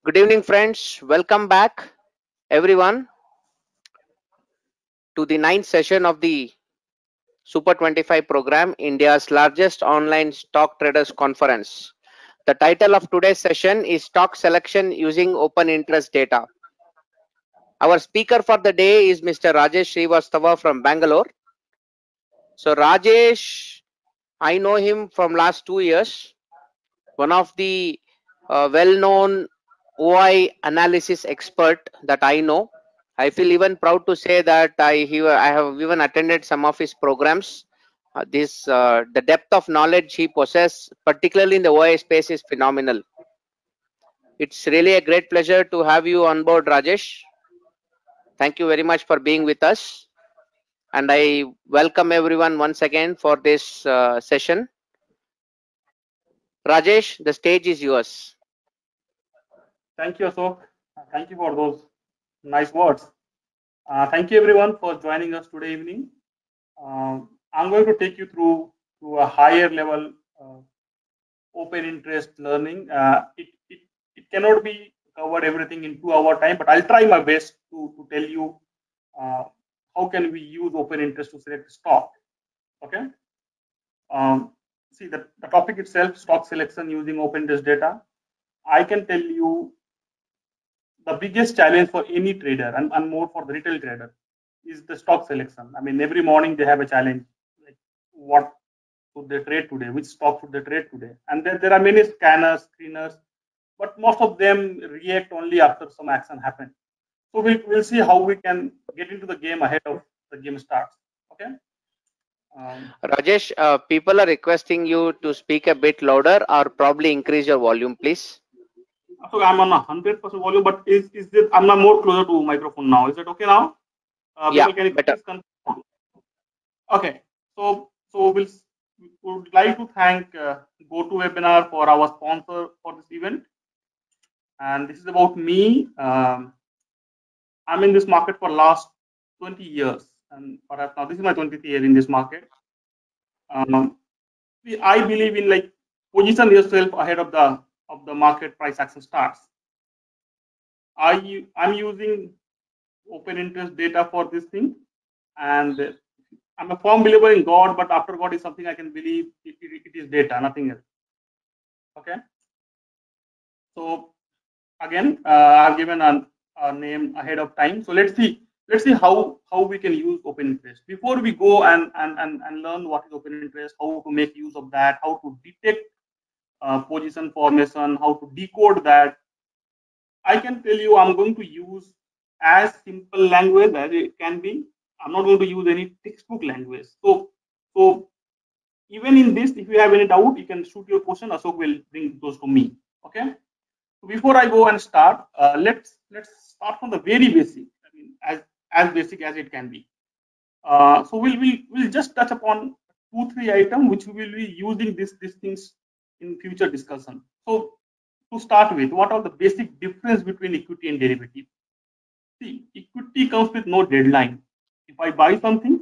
Good evening, friends. Welcome back, everyone, to the ninth session of the Super 25 program, India's largest online stock traders conference. The title of today's session is Stock Selection Using Open Interest Data. Our speaker for the day is Mr. Rajesh Srivastava from Bangalore. So Rajesh, I know him from last 2 years, one of the well-known OI analysis expert that I know. I feel even proud to say that I have even attended some of his programs. The depth of knowledge he possesses, particularly in the OI space, is phenomenal. It's really a great pleasure to have you on board, Rajesh. Thank you very much for being with us. And I welcome everyone once again for this session. Rajesh, the stage is yours. Thank you, Ashok. Thank you for those nice words. Thank you, everyone, for joining us today evening. I'm going to take you through a higher level open interest learning. It cannot be covered everything in 2 hour time, but I'll try my best to tell you how can we use open interest to select stock. Okay. See the topic itself, stock selection using open interest data. I can tell you the biggest challenge for any trader and more for the retail trader is the stock selection. I mean, every morning they have a challenge, like what should they trade today, which stock should they trade today, and there are many scanners, screeners, but most of them react only after some action happens. So we'll see how we can get into the game ahead of the game starts. Okay. Rajesh, people are requesting you to speak a bit louder or probably increase your volume, please. So I'm on 100% volume, but is this? I'm not more closer to microphone now. Is it okay now? Yeah, better. Okay. So we would like to thank GoToWebinar for our sponsor for this event. And this is about me. I'm in this market for last 20 years, and perhaps now this is my 20th year in this market. I believe in like position yourself ahead of the market price action starts. I'm using open interest data for this thing, and I'm a firm believer in God, but after God is something I can believe. It is data, nothing else. Okay. So again, I've given a name ahead of time. So let's see how we can use open interest. Before we go and learn what is open interest, how to make use of that, how to detect position formation, how to decode that, I can tell you I'm going to use as simple language as it can be. I'm not going to use any textbook language. So even in this, if you have any doubt, you can shoot your question. Ashok will bring those to me. Okay. So before I go and start, let's start from the very basic. I mean, as basic as it can be. So we'll just touch upon 2-3 items which we will be using these things in future discussion. So to start with, what are the basic difference between equity and derivative? See, equity comes with no deadline. If I buy something,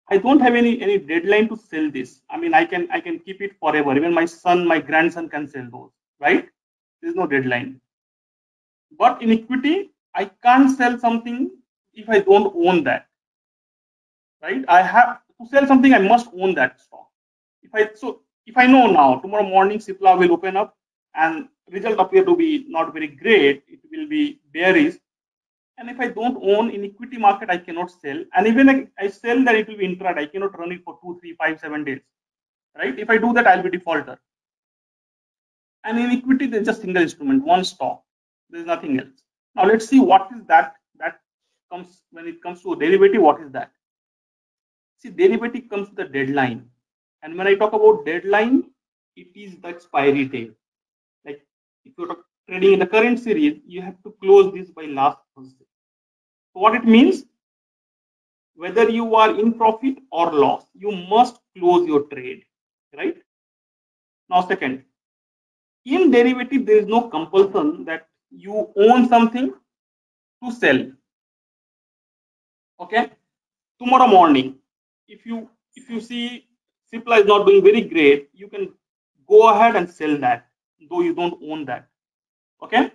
I don't have any deadline to sell this. I mean, I can keep it forever. Even my son, my grandson can sell those, right? There's no deadline. But in equity, I can't sell something if I don't own that, right? I have to sell something. I must own that stock. If I know now, tomorrow morning Cipla will open up and result appear to be not very great, it will be bearish. And if I don't own in equity market, I cannot sell. And even I sell that, it will be intraday. I cannot run it for 2, 3, 5, 7 days, right? If I do that, I'll be defaulter. And in equity, there's just single instrument, one stock. There's nothing else. Now let's see what is that comes when it comes to derivative. What is that? See, derivative comes with a deadline. And when I talk about deadline, it is the expiry date. Like if you're trading in the current series, you have to close this by last Thursday. So what it means, whether you are in profit or loss, you must close your trade, right? Now, second, in derivative, there is no compulsion that you own something to sell. Okay, tomorrow morning, if you see Cipla is not doing very great, you can go ahead and sell that, though you don't own that. Okay.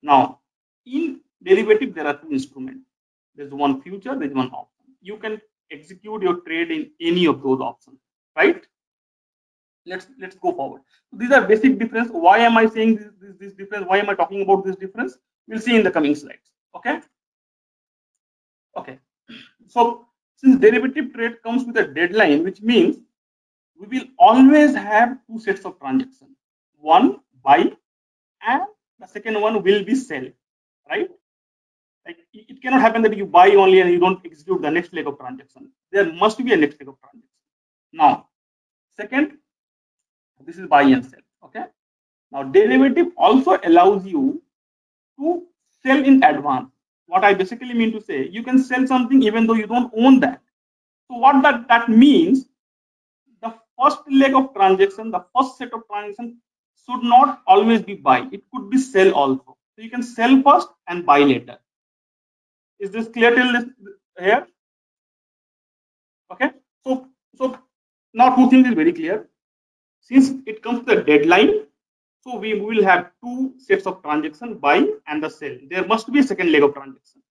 Now, in derivative, there are two instruments. There's one future, there's one option. You can execute your trade in any of those options, right? Let's go forward. So these are basic difference. Why am I saying this difference? Why am I talking about this difference? We'll see in the coming slides. Okay. Okay. So since derivative trade comes with a deadline, which means we will always have two sets of transactions. One buy and the second one will be sell, right? Like it cannot happen that you buy only and you don't execute the next leg of transaction. There must be a next leg of transaction. Now, second, this is buy and sell. Okay. Now, derivative also allows you to sell in advance. What I basically mean to say, you can sell something even though you don't own that. So what that means, the first leg of transaction, the first set of transaction should not always be buy. It could be sell also. So you can sell first and buy later. Is this clear till this here? Okay. So now two things is very clear. Since it comes to the deadline, so we will have two sets of transaction, buy and the sell. There must be a second leg of transaction.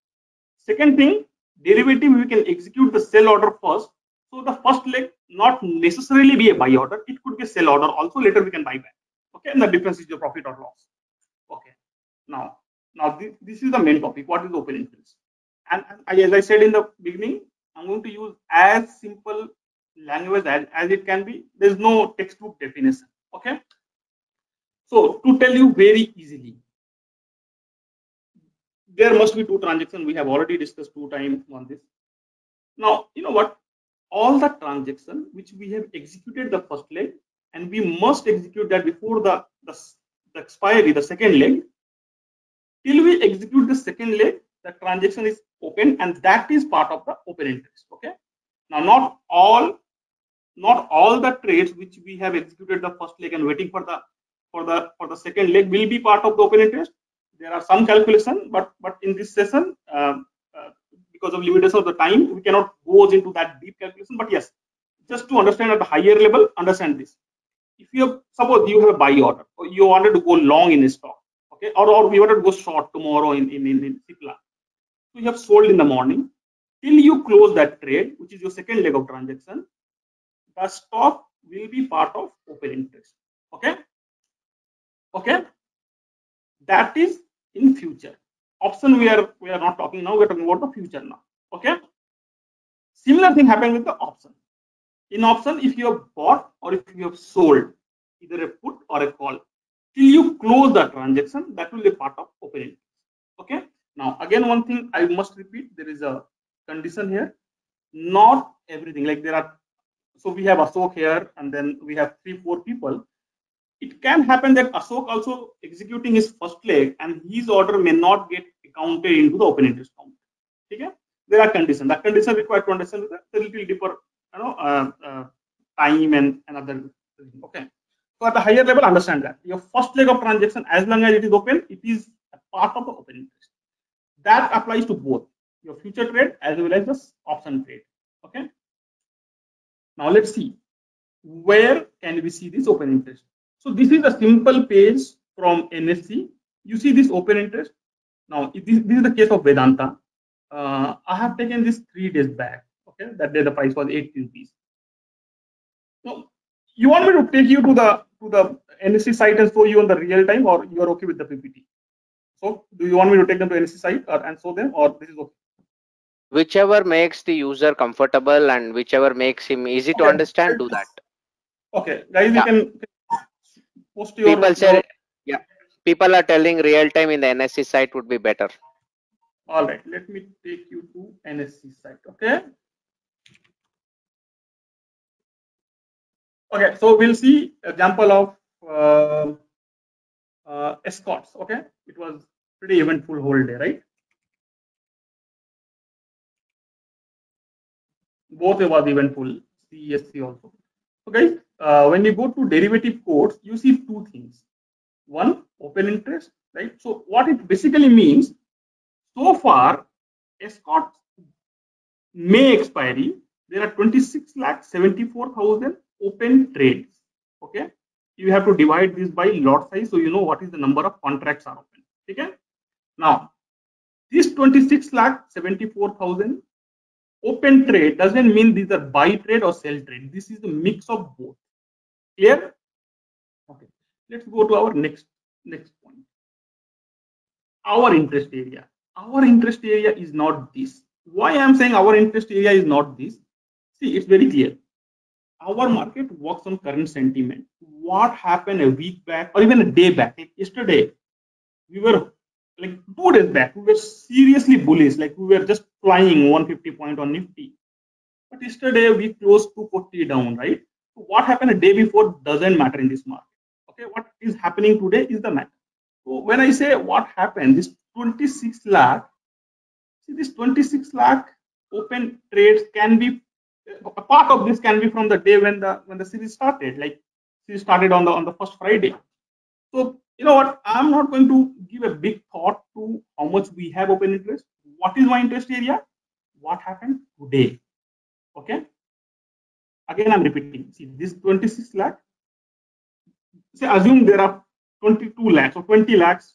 Second thing, derivative, we can execute the sell order first. So the first leg not necessarily be a buy order. It could be a sell order also. Later we can buy back. Okay, and the difference is your profit or loss. Okay. Now this is the main topic. What is open interest? And as I said in the beginning, I'm going to use as simple language as it can be. There's no textbook definition. Okay. So to tell you very easily, there must be two transactions. We have already discussed 2 times on this. Now, you know what? All the transactions which we have executed the first leg, and we must execute that before the expiry, the second leg. Till we execute the second leg, the transaction is open, and that is part of the open interest. Okay. Now, not all the trades which we have executed the first leg and waiting for the second leg will be part of the open interest. There are some calculation, but in this session, because of limitation of the time, we cannot go into that deep calculation. But yes, just to understand at a higher level, understand this. If you have, suppose you have a buy order, or you wanted to go long in a stock, okay, or you wanted to go short tomorrow in Cipla. So you have sold in the morning. Till you close that trade, which is your second leg of transaction, the stock will be part of open interest. Okay. Okay. That is in future. Option we are not talking now. We are talking about the future now. Okay. Similar thing happened with the option. In option, if you have bought or if you have sold, either a put or a call, till you close the transaction, that will be part of open interest. Okay. Now, again, one thing I must repeat, there is a condition here. Not everything, like there are, so we have Ashok here, and then we have 3-4 people. It can happen that Ashok also executing his first leg, and his order may not get counted into the open interest count. Okay? There are conditions. That condition required to understand the little deeper, time and other. Okay. So at a higher level, understand that your first leg of transaction, as long as it is open, it is a part of the open interest. That applies to both your future trade as well as the option trade. Okay. Now let's see where can we see this open interest. So this is a simple page from NSE. You see this open interest. Now this is the case of Vedanta. I have taken this 3 days back. Okay, that day the price was 80 rupees. So you want me to take you to the NSE site and show you on the real time, or you are okay with the PPT? So do you want me to take them to NSE site and show them, or this is okay? Whichever makes the user comfortable and whichever makes him easy to understand, do that. Okay, guys, you can post your. People are telling real time in the NSE site would be better. All right, let me take you to NSE site. Okay. Okay, so we'll see example of Escorts. Okay, it was pretty eventful whole day, right? Both was eventful. CESC also. So guys, when you go to derivative codes, you see 2 things. One, open interest, right? So what it basically means, so far, Escorts May expiry there are 26,74,000 open trades. Okay, you have to divide this by lot size, so you know what is the number of contracts are open. Okay, now this 26,74,000 open trade doesn't mean these are buy trade or sell trade. This is the mix of both. Clear? Okay, let's go to our next point. Our interest area. Our interest area is not this. Why I am saying our interest area is not this? See, it's very clear. Our market works on current sentiment. What happened a week back or even a day back? Like yesterday, we were like 2 days back, we were seriously bullish. Like we were just flying 150 point on Nifty. But yesterday we closed 240 down, right? So what happened a day before doesn't matter in this market. Okay, what is happening today is the matter. So when I say what happened, this 26 lakh, see this 26 lakh open trades can be, a part of this can be from the day when the series started, like series started on the first Friday. So you know what, I'm not going to give a big thought to how much we have open interest. What is my interest area? What happened today? Okay, again I'm repeating. See this 26 lakh, say assume there are 22 lakhs or 20 lakhs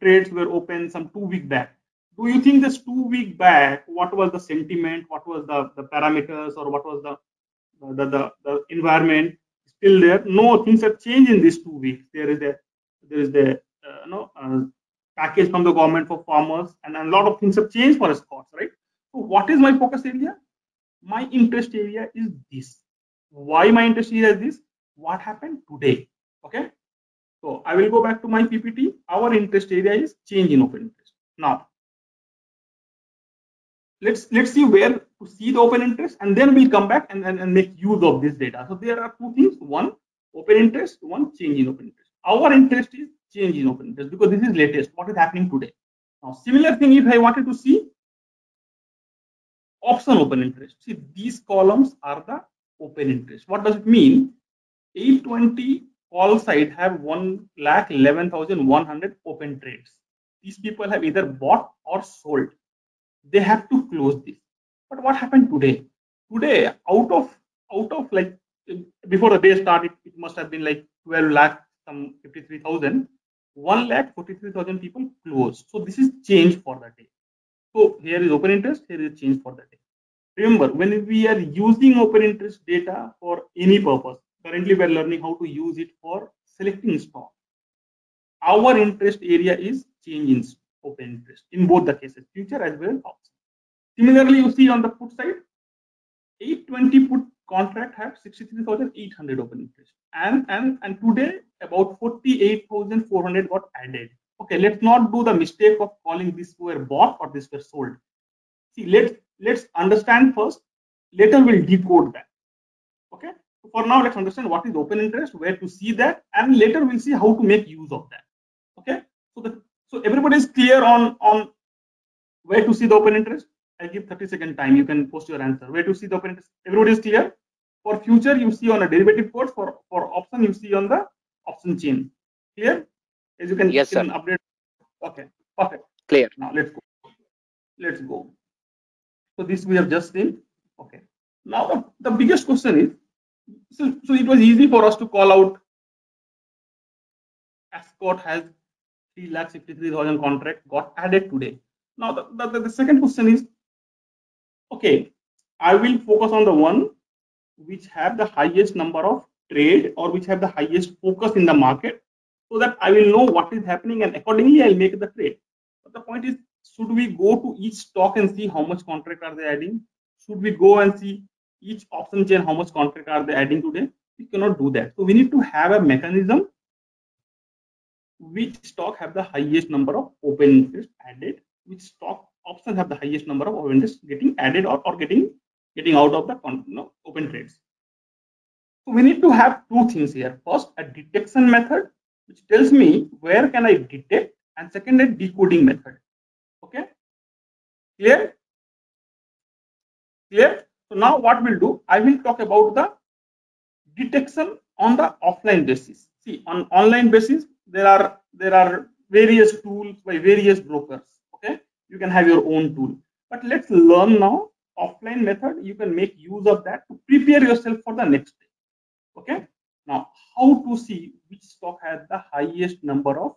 trades were open some 2 weeks back. Do you think this 2 weeks back, what was the sentiment, what was the parameters, or what was the environment still there? No, things have changed in these 2 weeks. There is the package from the government for farmers, and a lot of things have changed for Scots, right? So what is my focus area? My interest area is this. Why my interest area is this? What happened today? Okay, so I will go back to my PPT. Our interest area is change in open interest. Now let's see where to see the open interest, and then we'll come back and make use of this data. So there are 2 things: one open interest, one change in open interest. Our interest is change in open interest because this is latest, what is happening today. Now similar thing, if I wanted to see option open interest, see these columns are the open interest. What does it mean? 820 call side have 1,11,100 open trades. These people have either bought or sold. They have to close this. But what happened today? Today, out of like before the day started, it must have been like 12 lakh, some 53,000. 1,43,000 people closed. So this is change for the day. So here is open interest, here is change for the day. Remember, when we are using open interest data for any purpose, currently we are learning how to use it for selecting stock. Our interest area is change in open interest in both the cases, future as well as option. Similarly, you see on the put side, 820 put contract have 63,800 open interest, and today about 48,400 got added. Okay, let's not do the mistake of calling this were bought or this were sold. See, let's understand first. Later we'll decode that. Okay, so for now let's understand what is open interest, where to see that, and later we'll see how to make use of that. Okay, so everybody is clear on where to see the open interest. I give 30-second time. You can post your answer. Where to see the open interest? Everybody is clear. For future, you see on a derivative course. For option, you see on the option chain. Clear? As you can, yes, sir. Update. Okay, perfect. Clear. Now let's go. So this we have just seen. Okay. Now the biggest question is, so it was easy for us to call out. Ascot has 3,63,000 contract got added today. Now the second question is, okay, I will focus on the one which have the highest number of trade or which have the highest focus in the market, so that I will know what is happening and accordingly I'll make the trade. But the point is, should we go to each stock and see how much contract are they adding? Should we go and see each option chain how much contract are they adding today? We cannot do that. So we need to have a mechanism which stock have the highest number of open interest added, which stock options have the highest number of open interest getting added or getting out of the open trades. So we need to have 2 things here. First, a detection method which tells me where can I detect, and second, a decoding method. Okay, clear? So now what we'll do, I will talk about the detection on the offline basis. See, on online basis, there are various tools by various brokers. Okay, you can have your own tool, but let's learn now offline method, you can make use of that to prepare yourself for the next day. Okay. Now, how to see which stock has the highest number of